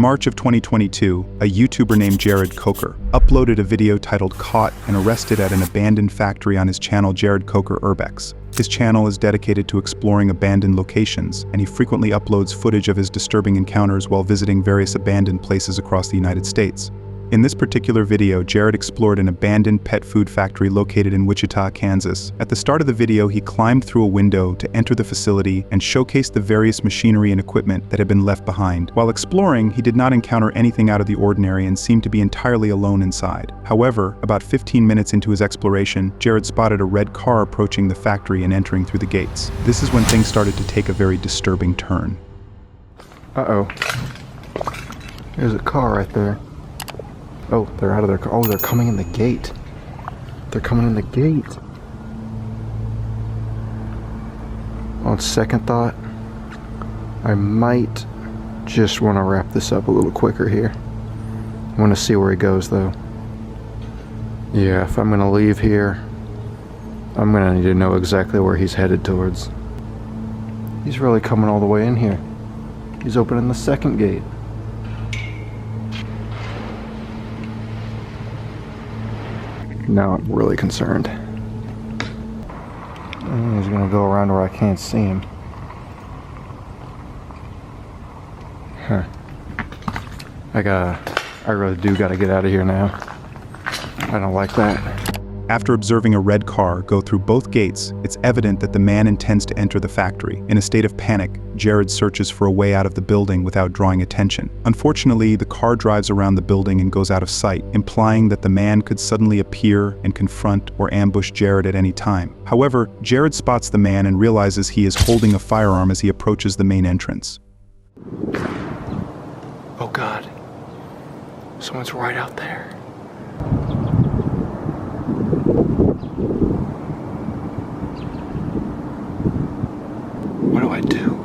March of 2022, a YouTuber named Jared Coker uploaded a video titled Caught and Arrested at an Abandoned Factory on his channel Jared Coker Urbex. His channel is dedicated to exploring abandoned locations, and he frequently uploads footage of his disturbing encounters while visiting various abandoned places across the United States. In this particular video, Jared explored an abandoned pet food factory located in Wichita, Kansas. At the start of the video, he climbed through a window to enter the facility and showcased the various machinery and equipment that had been left behind. While exploring, he did not encounter anything out of the ordinary and seemed to be entirely alone inside. However, about 15 minutes into his exploration, Jared spotted a red car approaching the factory and entering through the gates. This is when things started to take a very disturbing turn. Uh-oh. There's a car right there. Oh, they're out of their car. Oh, they're coming in the gate. They're coming in the gate. On second thought, I might just want to wrap this up a little quicker here. I want to see where he goes, though. Yeah, if I'm going to leave here, I'm going to need to know exactly where he's headed towards. He's really coming all the way in here. He's opening the second gate. Now I'm really concerned. He's gonna go around where I can't see him. Huh. I really do gotta get out of here now. I don't like that. After observing a red car go through both gates, it's evident that the man intends to enter the factory. In a state of panic, Jared searches for a way out of the building without drawing attention. Unfortunately, the car drives around the building and goes out of sight, implying that the man could suddenly appear and confront or ambush Jared at any time. However, Jared spots the man and realizes he is holding a firearm as he approaches the main entrance. Oh God, someone's right out there. What do I do?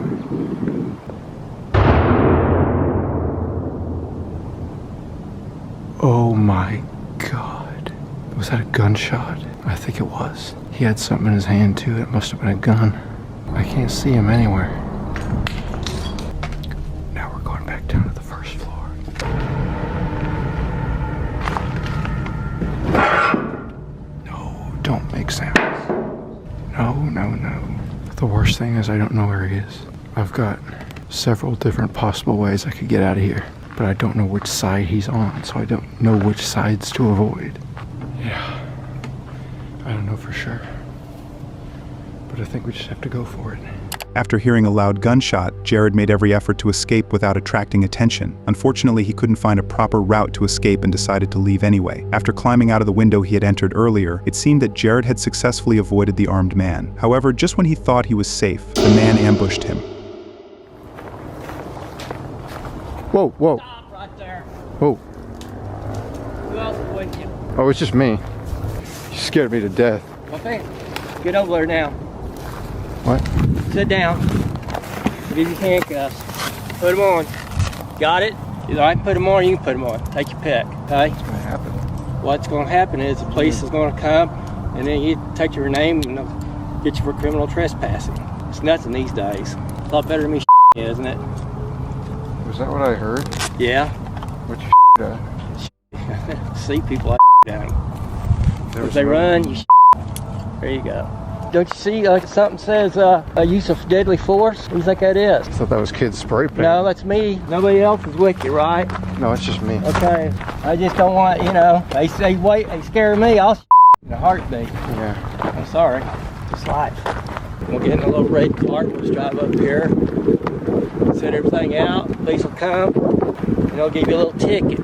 Oh my God. Was that a gunshot? I think it was. He had something in his hand too. It must have been a gun. I can't see him anywhere. Now we're going back down to the first floor. No, don't make sounds. No, no, no. The worst thing is I don't know where he is. I've got several different possible ways I could get out of here, but I don't know which side he's on, so I don't know which sides to avoid. Yeah, I don't know for sure, but I think we just have to go for it. After hearing a loud gunshot, Jared made every effort to escape without attracting attention. Unfortunately, he couldn't find a proper route to escape and decided to leave anyway. After climbing out of the window he had entered earlier, it seemed that Jared had successfully avoided the armed man. However, just when he thought he was safe, the man ambushed him. Whoa, whoa. Stop right there. Whoa. Who else is with you? Oh, it's just me. You scared me to death. Okay. Get over there now. What? Sit down. Give you handcuffs. Put them on. Got it? Either I can put them on or you can put them on. Take your pick. Okay? What's gonna happen? What's going to happen is the police is going to come and then you take your name and they'll get you for criminal trespassing. It's nothing these days. A lot better than me, isn't it? Was that what I heard? Yeah. What you at? See people like down. If they run, you there you go. Don't you see something says a use of deadly force? What do you think that is? I thought that was kids spray paint. No, that's me. Nobody else is with you, right? No, it's just me. Okay. I just don't want, they say wait, they scare me, I'll in a heartbeat. Yeah. I'm sorry. It's life. We'll get in a little red car, we'll just drive up here, set everything out, police will come, and they'll give you a little ticket.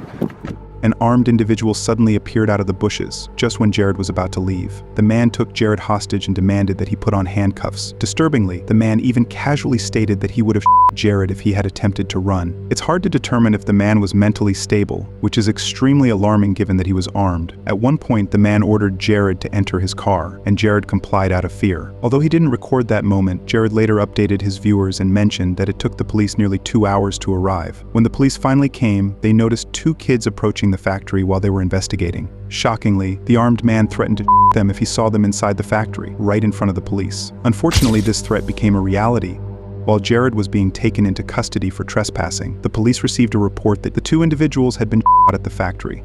An armed individual suddenly appeared out of the bushes, just when Jared was about to leave. The man took Jared hostage and demanded that he put on handcuffs. Disturbingly, the man even casually stated that he would have Jared if he had attempted to run. It's hard to determine if the man was mentally stable, which is extremely alarming given that he was armed. At one point, the man ordered Jared to enter his car, and Jared complied out of fear. Although he didn't record that moment, Jared later updated his viewers and mentioned that it took the police nearly 2 hours to arrive. When the police finally came, they noticed 2 kids approaching the factory while they were investigating. Shockingly, the armed man threatened to shoot them if he saw them inside the factory, right in front of the police. Unfortunately, this threat became a reality. While Jared was being taken into custody for trespassing, the police received a report that the two individuals had been shot at the factory.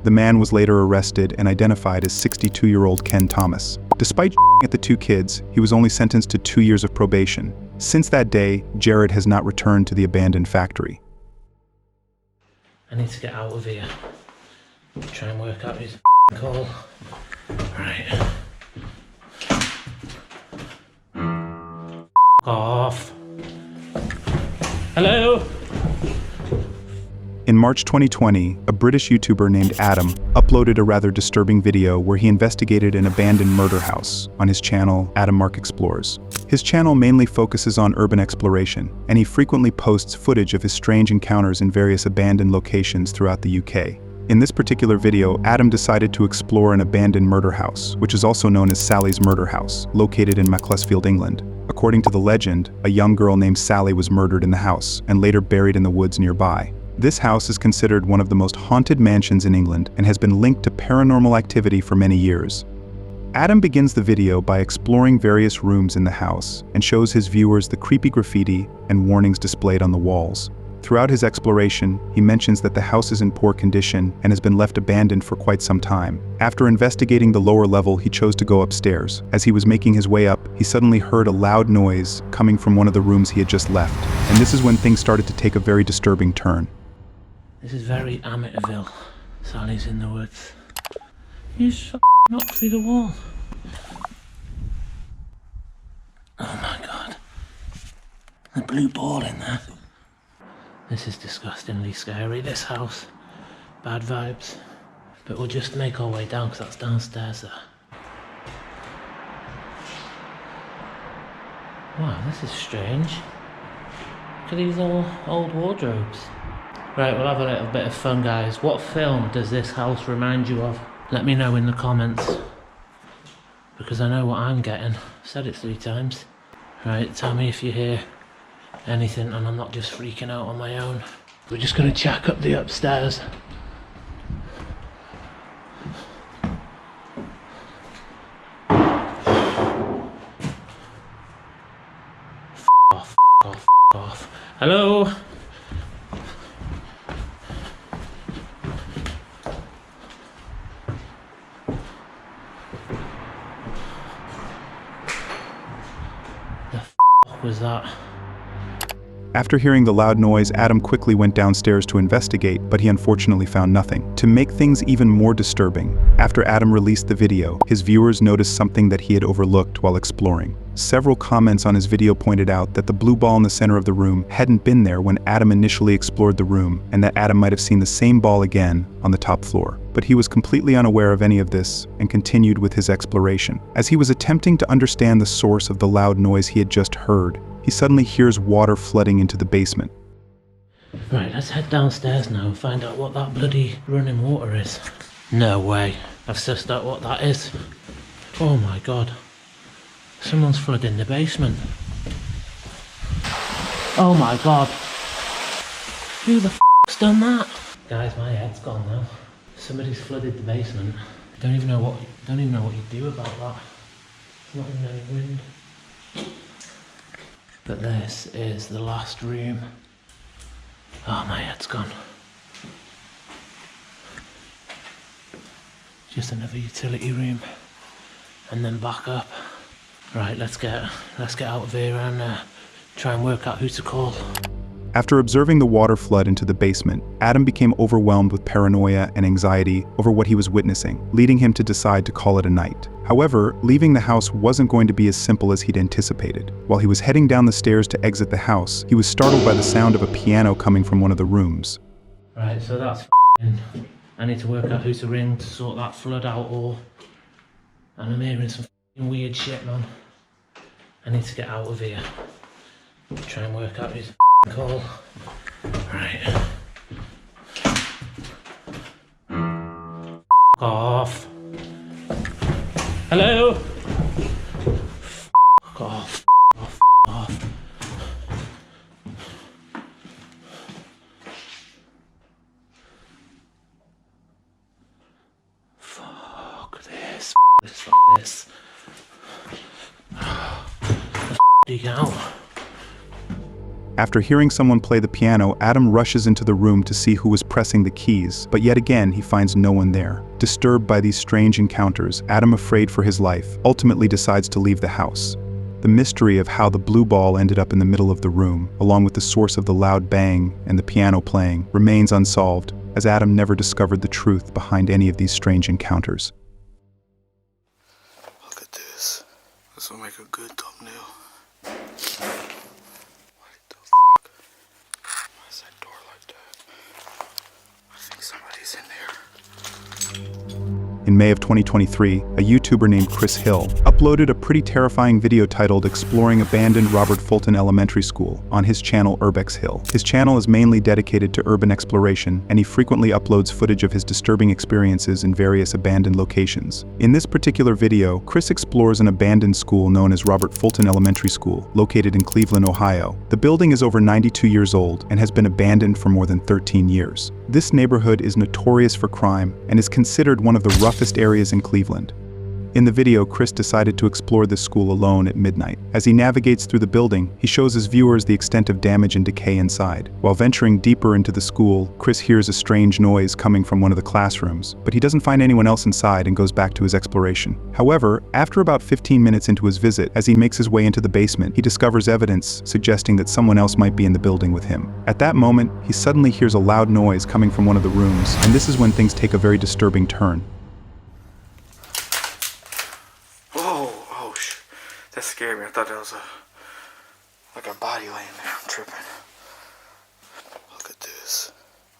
The man was later arrested and identified as 62-year-old Ken Thomas. Despite at the two kids, he was only sentenced to 2 years of probation. Since that day, Jared has not returned to the abandoned factory. I need to get out of here. Try and work out his call. Right. Off. Hello? In March 2020, a British YouTuber named Adam uploaded a rather disturbing video where he investigated an abandoned murder house on his channel, Adam Mark Explores. His channel mainly focuses on urban exploration, and he frequently posts footage of his strange encounters in various abandoned locations throughout the UK. In this particular video, Adam decided to explore an abandoned murder house, which is also known as Sally's Murder House, located in Macclesfield, England. According to the legend, a young girl named Sally was murdered in the house and later buried in the woods nearby. This house is considered one of the most haunted mansions in England and has been linked to paranormal activity for many years. Adam begins the video by exploring various rooms in the house and shows his viewers the creepy graffiti and warnings displayed on the walls. Throughout his exploration, he mentions that the house is in poor condition and has been left abandoned for quite some time. After investigating the lower level, he chose to go upstairs. As he was making his way up, he suddenly heard a loud noise coming from one of the rooms he had just left. And this is when things started to take a very disturbing turn. This is very Amityville. Sally's in the woods. You just knocked through the wall. Oh my god. The blue ball in there. This is disgustingly scary, this house. Bad vibes. But we'll just make our way down because that's downstairs there. Wow, this is strange. Look at these old wardrobes. Right, we'll have a little bit of fun, guys. What film does this house remind you of? Let me know in the comments. Because I know what I'm getting. I've said it 3 times. Right, tell me if you hear anything and I'm not just freaking out on my own. We're just going to check up the upstairs. F off. Hello? The f was that? After hearing the loud noise, Adam quickly went downstairs to investigate, but he unfortunately found nothing. To make things even more disturbing, after Adam released the video, his viewers noticed something that he had overlooked while exploring. Several comments on his video pointed out that the blue ball in the center of the room hadn't been there when Adam initially explored the room, and that Adam might have seen the same ball again on the top floor. But he was completely unaware of any of this and continued with his exploration. As he was attempting to understand the source of the loud noise he had just heard, he suddenly hears water flooding into the basement. Right, let's head downstairs now and find out what that bloody running water is. No way. I've sussed out what that is. Oh my god. Someone's flooding the basement. Oh my god. Who the f***'s done that? Guys, my head's gone now. Somebody's flooded the basement. Don't even know what you do about that. There's not even any wind. But this is the last room. Oh, my head's gone. Just another utility room. And then back up. Right, let's get out of here and try and work out who to call. After observing the water flood into the basement, Adam became overwhelmed with paranoia and anxiety over what he was witnessing, leading him to decide to call it a night. However, leaving the house wasn't going to be as simple as he'd anticipated. While he was heading down the stairs to exit the house, he was startled by the sound of a piano coming from one of the rooms. Right, so that's I need to work out who to ring to sort that flood out, and I'm hearing some weird shit, man. I need to get out of here. Try and work out who's call. Right. Off. Hello? Off. Off. Fuck this. This. The f*** do you get out? After hearing someone play the piano, Adam rushes into the room to see who was pressing the keys, but yet again he finds no one there. Disturbed by these strange encounters, Adam, afraid for his life, ultimately decides to leave the house. The mystery of how the blue ball ended up in the middle of the room, along with the source of the loud bang and the piano playing, remains unsolved, as Adam never discovered the truth behind any of these strange encounters. Look at this. This will make a good thumbnail. What the fuck? Why is that door like that? I think somebody's in there. In May of 2023, a YouTuber named Chris Hill uploaded a pretty terrifying video titled Exploring Abandoned Robert Fulton Elementary School on his channel Urbex Hill. His channel is mainly dedicated to urban exploration, and he frequently uploads footage of his disturbing experiences in various abandoned locations. In this particular video, Chris explores an abandoned school known as Robert Fulton Elementary School, located in Cleveland, Ohio. The building is over 92 years old and has been abandoned for more than 13 years. This neighborhood is notorious for crime and is considered one of the roughest areas in Cleveland. In the video, Chris decided to explore this school alone at midnight. As he navigates through the building, he shows his viewers the extent of damage and decay inside. While venturing deeper into the school, Chris hears a strange noise coming from one of the classrooms, but he doesn't find anyone else inside and goes back to his exploration. However, after about 15 minutes into his visit, as he makes his way into the basement, he discovers evidence suggesting that someone else might be in the building with him. At that moment, he suddenly hears a loud noise coming from one of the rooms, and this is when things take a very disturbing turn. That scared me. I thought that was like a body laying there. I'm tripping. Look at this.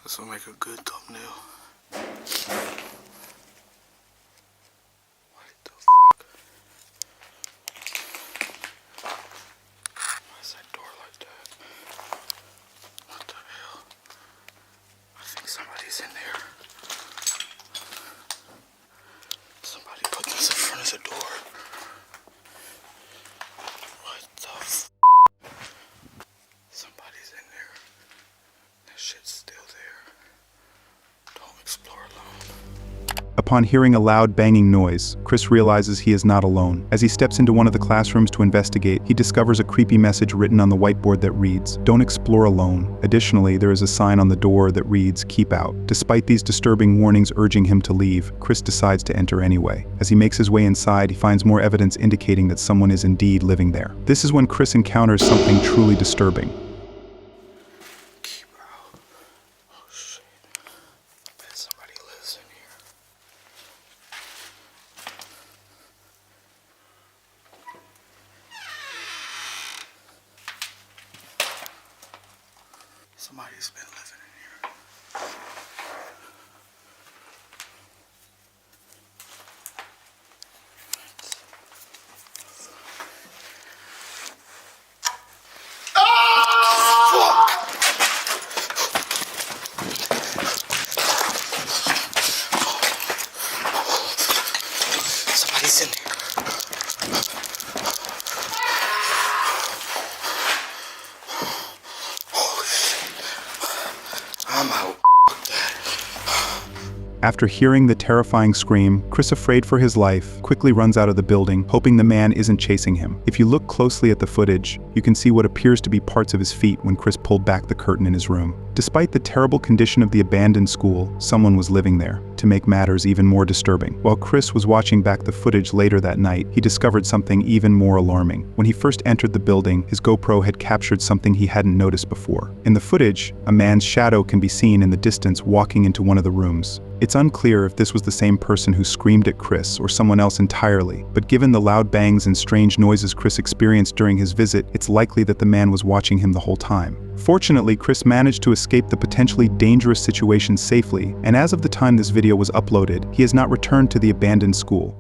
This will make a good thumbnail. What the fuck? Why is that door like that? What the hell? I think somebody's in there. Somebody put this in front of the door. Somebody's in there. That shit's still there. Don't explore alone. Upon hearing a loud banging noise, Chris realizes he is not alone. As he steps into one of the classrooms to investigate, he discovers a creepy message written on the whiteboard that reads, "Don't explore alone." Additionally, there is a sign on the door that reads, "Keep out." Despite these disturbing warnings urging him to leave, Chris decides to enter anyway. As he makes his way inside, he finds more evidence indicating that someone is indeed living there. This is when Chris encounters something truly disturbing. Somebody's been living in here. Somebody's in there. I'm out. After hearing the terrifying scream, Chris, afraid for his life, quickly runs out of the building, hoping the man isn't chasing him. If you look closely at the footage, you can see what appears to be parts of his feet when Chris pulled back the curtain in his room. Despite the terrible condition of the abandoned school, someone was living there, to make matters even more disturbing. While Chris was watching back the footage later that night, he discovered something even more alarming. When he first entered the building, his GoPro had captured something he hadn't noticed before. In the footage, a man's shadow can be seen in the distance walking into one of the rooms. It's unclear if this was the same person who screamed at Chris or someone else entirely, but given the loud bangs and strange noises Chris experienced during his visit, it's likely that the man was watching him the whole time. Fortunately, Chris managed to escape the potentially dangerous situation safely, and as of the time this video was uploaded, he has not returned to the abandoned school.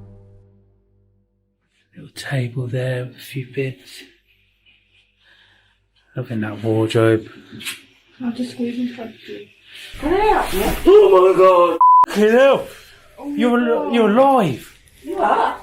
Little table there with a few bits. Look in that wardrobe. I'll just squeeze in front of you. Can I help you? Oh my god! Fucking hell! You're alive! You are?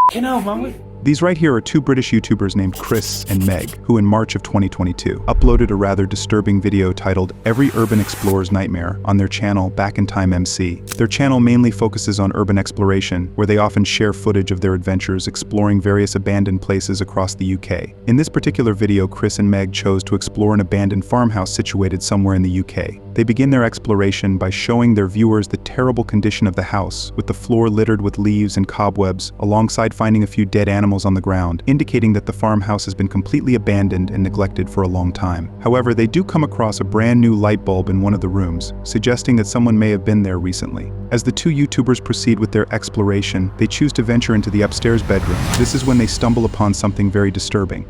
Fucking hell, man. These right here are two British YouTubers named Chris and Meg, who in March of 2022 uploaded a rather disturbing video titled Every Urban Explorer's Nightmare on their channel Back in Time MC. Their channel mainly focuses on urban exploration, where they often share footage of their adventures exploring various abandoned places across the UK. In this particular video, Chris and Meg chose to explore an abandoned farmhouse situated somewhere in the UK. They begin their exploration by showing their viewers the terrible condition of the house, with the floor littered with leaves and cobwebs, alongside finding a few dead animals on the ground, indicating that the farmhouse has been completely abandoned and neglected for a long time. However, they do come across a brand new light bulb in one of the rooms, suggesting that someone may have been there recently. As the two YouTubers proceed with their exploration, they choose to venture into the upstairs bedroom. This is when they stumble upon something very disturbing.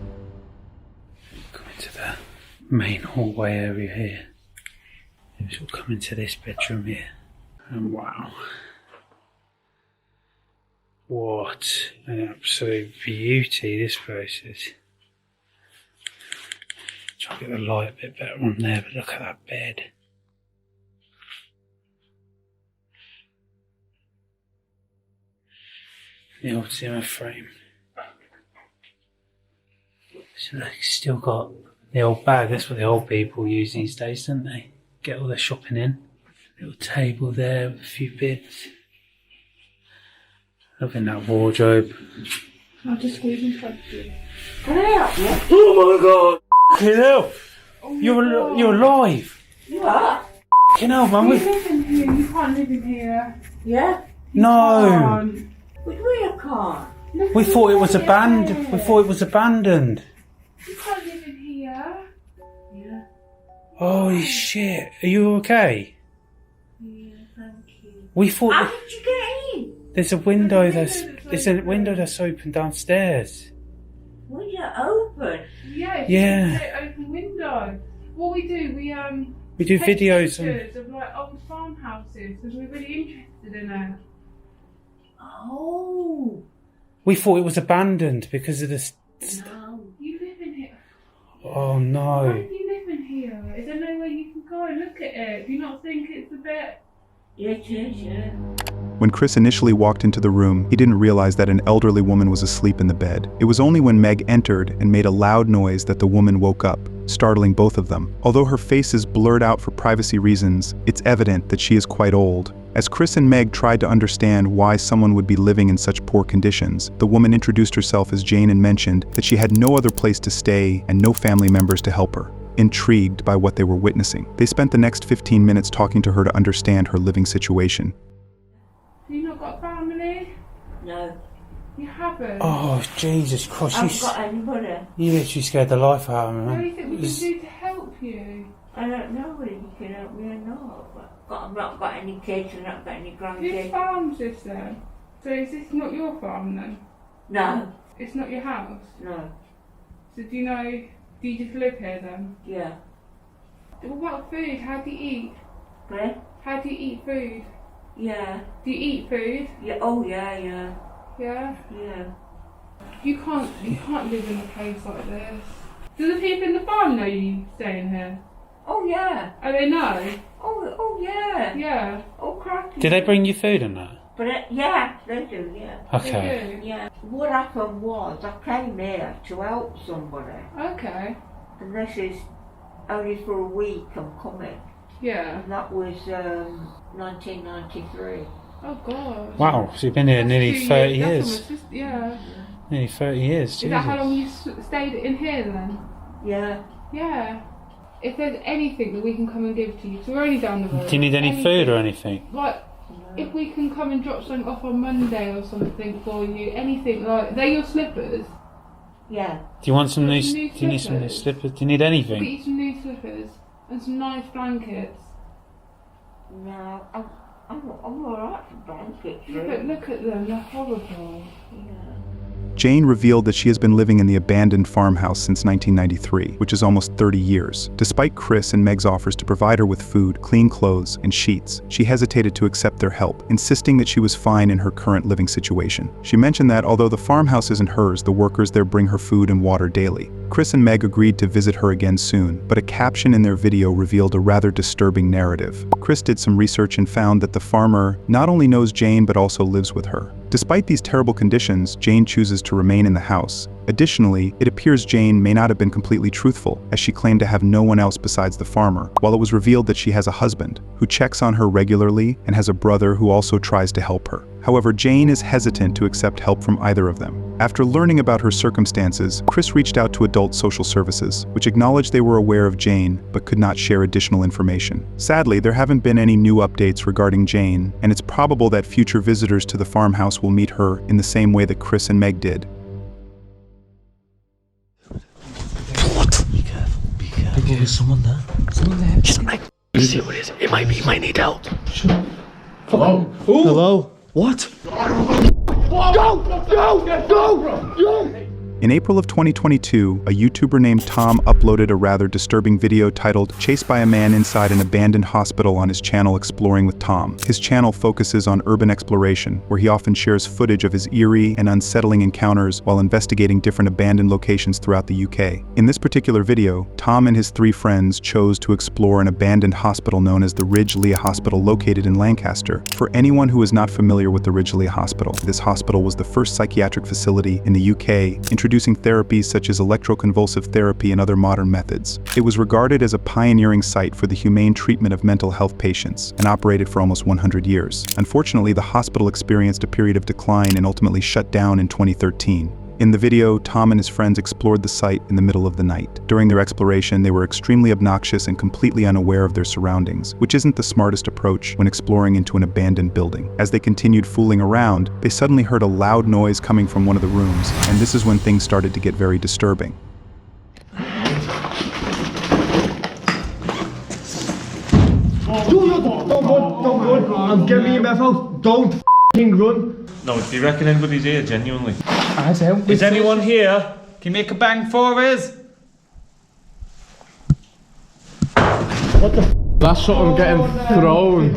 Come into the main hallway area here. This will come into this bedroom here. And wow. What an absolute beauty this place is. Try to get the light a bit better on there, but look at that bed. The old Zimmer frame. So they've still got the old bag, that's what the old people use these days, don't they? Get all their shopping in. Little table there with a few bits. Look in that wardrobe. I'll just squeeze in front of you. Can I help you? Oh my god! Fucking hell! Oh You're alive! What? Fucking hell, man. You live in here, you can't live in here. Yeah? No! Can't. What do you mean you can't? We thought it was abandoned. We thought it was abandoned. You can't live in here. Yeah. Holy shit! Are you okay? Yeah, thank you. We thought How did you get in? there's a window that's open downstairs. Window open? Yeah, Yeah. it's an open window. What we do, We do take videos on. pictures of like old farmhouses because we're really interested in it. Oh. We thought it was abandoned because of this. No. You live in here. Oh How no! do you live in here? Is there no way you can go and look at it? Do you not think it's a bit? Yeah, it is, yeah. When Chris initially walked into the room, he didn't realize that an elderly woman was asleep in the bed. It was only when Meg entered and made a loud noise that the woman woke up, startling both of them. Although her face is blurred out for privacy reasons, it's evident that she is quite old. As Chris and Meg tried to understand why someone would be living in such poor conditions, the woman introduced herself as Jane and mentioned that she had no other place to stay and no family members to help her. Intrigued by what they were witnessing, they spent the next 15 minutes talking to her to understand her living situation. You not got family? No. You haven't. Oh Jesus Christ! I haven't got anybody. You literally scared the life out of me, What do man. you think we can do to help you? I don't know whether you can help me or not. But I've not got any kids, I've not got any Whose grandkids. farm's this then? So is this not your farm then? No. It's not your house? No. So do you just live here then? Yeah. What about food? How do you eat? Where? How do you eat food? Yeah. Do you eat food? Yeah. Oh, yeah, yeah. Yeah? Yeah. You can't live in a place like this. Do the people in the farm know you staying here? Oh, yeah. Oh, they know? Oh, yeah. Yeah. Oh, crap. Did they bring you food and that? But yeah, they do, yeah. Okay. They do? Yeah. What happened was I came here to help somebody. Okay. And this is only for a week I'm coming. Yeah. And that was 1993. Oh god. Wow, so you've been here That's nearly 2 30 That's years. almost just, yeah. Nearly 30 years, Is Jesus. that how long you stayed in here then? Yeah. Yeah. If there's anything that we can come and give to you, so we're only down the road. Do you need any food or anything? Like, if we can come and drop something off on Monday or something for you, anything like, they're your slippers. Yeah. Do you want some new? Some Do new you need some new slippers? slippers? Do you need Get anything? you some new slippers and some nice blankets. No, I'm alright for blankets. Yeah, but Really. look at them, they're horrible. Yeah. Jane revealed that she has been living in the abandoned farmhouse since 1993, which is almost 30 years. Despite Chris and Meg's offers to provide her with food, clean clothes, and sheets, she hesitated to accept their help, insisting that she was fine in her current living situation. She mentioned that although the farmhouse isn't hers, the workers there bring her food and water daily. Chris and Meg agreed to visit her again soon, but a caption in their video revealed a rather disturbing narrative. Chris did some research and found that the farmer not only knows Jane but also lives with her. Despite these terrible conditions, Jane chooses to remain in the house. Additionally, it appears Jane may not have been completely truthful, as she claimed to have no one else besides the farmer, while it was revealed that she has a husband, who checks on her regularly and has a brother who also tries to help her. However, Jane is hesitant to accept help from either of them. After learning about her circumstances, Chris reached out to adult social services, which acknowledged they were aware of Jane, but could not share additional information. Sadly, there haven't been any new updates regarding Jane, and it's probable that future visitors to the farmhouse will meet her in the same way that Chris and Meg did. What? Be careful, be careful. There's someone there. Someone there. Just like, see who it is. It might be, he might need help. Hello? Who? Hello? What? Go! In April of 2022, a YouTuber named Tom uploaded a rather disturbing video titled "Chased by a Man Inside an Abandoned Hospital" on his channel Exploring with Tom. His channel focuses on urban exploration, where he often shares footage of his eerie and unsettling encounters while investigating different abandoned locations throughout the UK. In this particular video, Tom and his 3 friends chose to explore an abandoned hospital known as the Ridge Lea Hospital located in Lancaster. For anyone who is not familiar with the Ridge Lea Hospital, this hospital was the first psychiatric facility in the UK, introducing therapies such as electroconvulsive therapy and other modern methods. It was regarded as a pioneering site for the humane treatment of mental health patients and operated for almost 100 years. Unfortunately, the hospital experienced a period of decline and ultimately shut down in 2013. In the video, Tom and his friends explored the site in the middle of the night. During their exploration, they were extremely obnoxious and completely unaware of their surroundings, which isn't the smartest approach when exploring into an abandoned building. As they continued fooling around, they suddenly heard a loud noise coming from one of the rooms, and this is when things started to get very disturbing. Don't run. I'm giving you my phone. Don't f***ing run. No, do you reckon anybody's here, genuinely? I do. Is anyone here? Can you make a bang for us? What the f***? That's something getting thrown.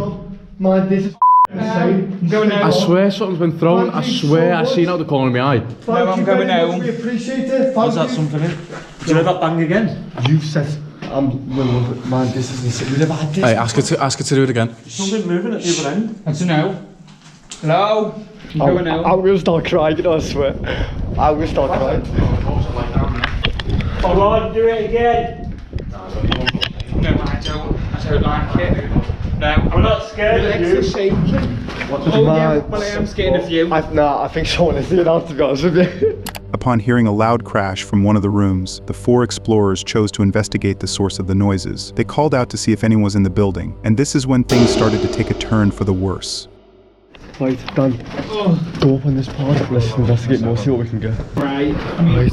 Man, this is insane. I swear something's been thrown. I swear I seen out the corner of my eye. No, I'm going home. We appreciate it. Was that something in? Did you hear that bang again? You said, man, this is insane. We've never had this. Hey, ask her to do it again. Something moving at the other end. That's a no. Hello? I'm going home. I'm going to start crying, you know, I swear. I'm going to start crying. Alright, do it again. No, I don't like it. No, I'm not scared of you. Your legs are shaking. Yeah, well, I am scared of you. I think someone is doing that, to be honest with you. Upon hearing a loud crash from one of the rooms, the 4 explorers chose to investigate the source of the noises. They called out to see if anyone was in the building, and this is when things started to take a turn for the worse. Right, Dan, go up on this part, let's investigate more, see what we can get. Right, man.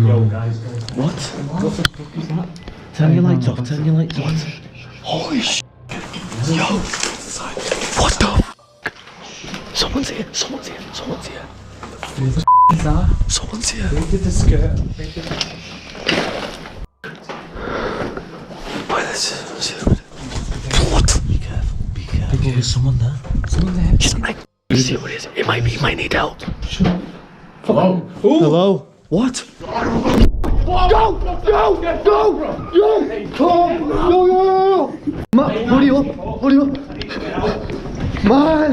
Yo, guys. What? What the fuck is that? Turn your lights off, turn your lights off. Holy sh**. Yo! What the f***? Someone's here, someone's here, someone's here. Who the f*** is that? Someone's here. Who did the skirt? What? Be careful, be careful. There's someone there. Someone there. Just like, see who it is. It might be, he might need help. Hello? Who? Hello? What? Go! Tom! Yo! Man, hurry up! Man!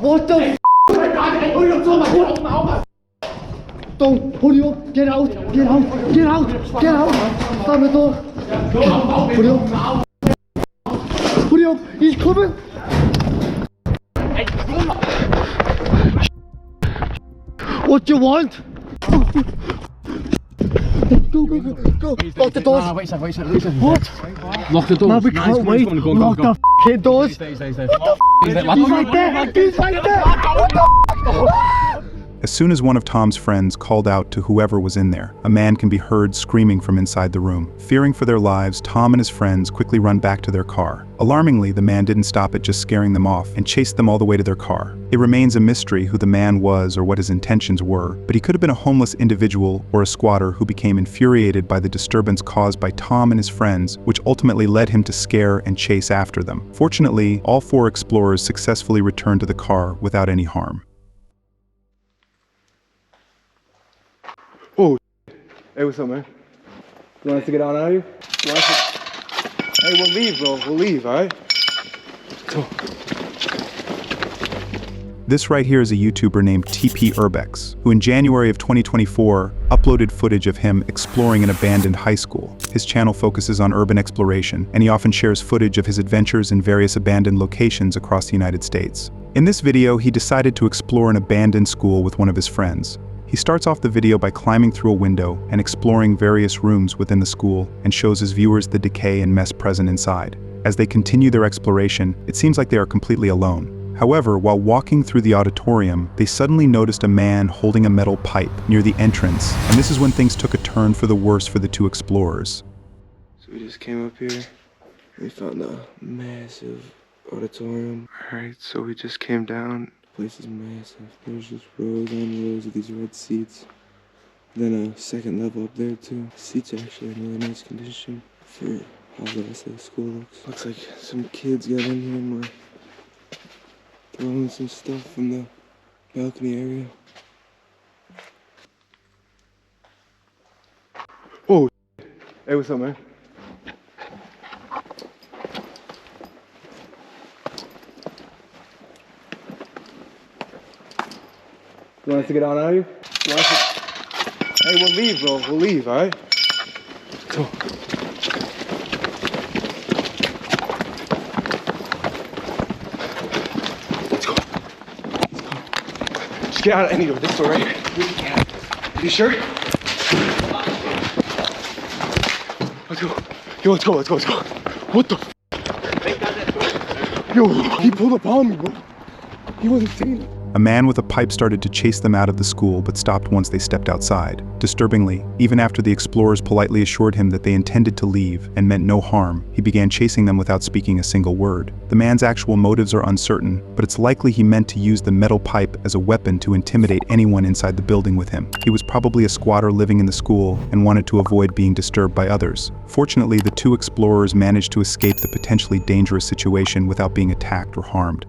What the f***? Hurry up, Tom! Don't! Hurry up! Get out! Stand the door! Hurry up! He's coming! What do you want? Go! Lock the doors! Wait a second. What? Lock the doors. Man, we can't wait. Lock the f***ing doors. Stay. He's right there. What the As soon as one of Tom's friends called out to whoever was in there, a man can be heard screaming from inside the room. Fearing for their lives, Tom and his friends quickly run back to their car. Alarmingly, the man didn't stop at just scaring them off and chased them all the way to their car. It remains a mystery who the man was or what his intentions were, but he could have been a homeless individual or a squatter who became infuriated by the disturbance caused by Tom and his friends, which ultimately led him to scare and chase after them. Fortunately, all 4 explorers successfully returned to the car without any harm. Hey, what's up, man? You want us to get on out of here? Hey, we'll leave, bro. We'll leave, alright? Come on. This right here is a YouTuber named TP Urbex, who in January of 2024 uploaded footage of him exploring an abandoned high school. His channel focuses on urban exploration, and he often shares footage of his adventures in various abandoned locations across the United States. In this video, he decided to explore an abandoned school with one of his friends. He starts off the video by climbing through a window and exploring various rooms within the school, and shows his viewers the decay and mess present inside. As they continue their exploration, it seems like they are completely alone. However, while walking through the auditorium, they suddenly noticed a man holding a metal pipe near the entrance, and this is when things took a turn for the worse for the two explorers. So we just came up here, we found a massive auditorium. Alright, so we just came down. The place is massive. There's just rows on rows of these red seats. Then a second level up there too. The seats are actually in really nice condition for how the rest of the school looks. Looks like some kids got in here and were throwing some stuff from the balcony area. Oh, hey, what's up, man? You want us to get on out of here? Hey, we'll leave, bro. We'll leave, alright? Come on. Get out of any door, this door right here. You sure? Let's go. Yo, let's go. What the f? Yo, he pulled up on me, bro. He wasn't saying it. A man with a pipe started to chase them out of the school, but stopped once they stepped outside. Disturbingly, even after the explorers politely assured him that they intended to leave and meant no harm, he began chasing them without speaking a single word. The man's actual motives are uncertain, but it's likely he meant to use the metal pipe as a weapon to intimidate anyone inside the building with him. He was probably a squatter living in the school and wanted to avoid being disturbed by others. Fortunately, the two explorers managed to escape the potentially dangerous situation without being attacked or harmed.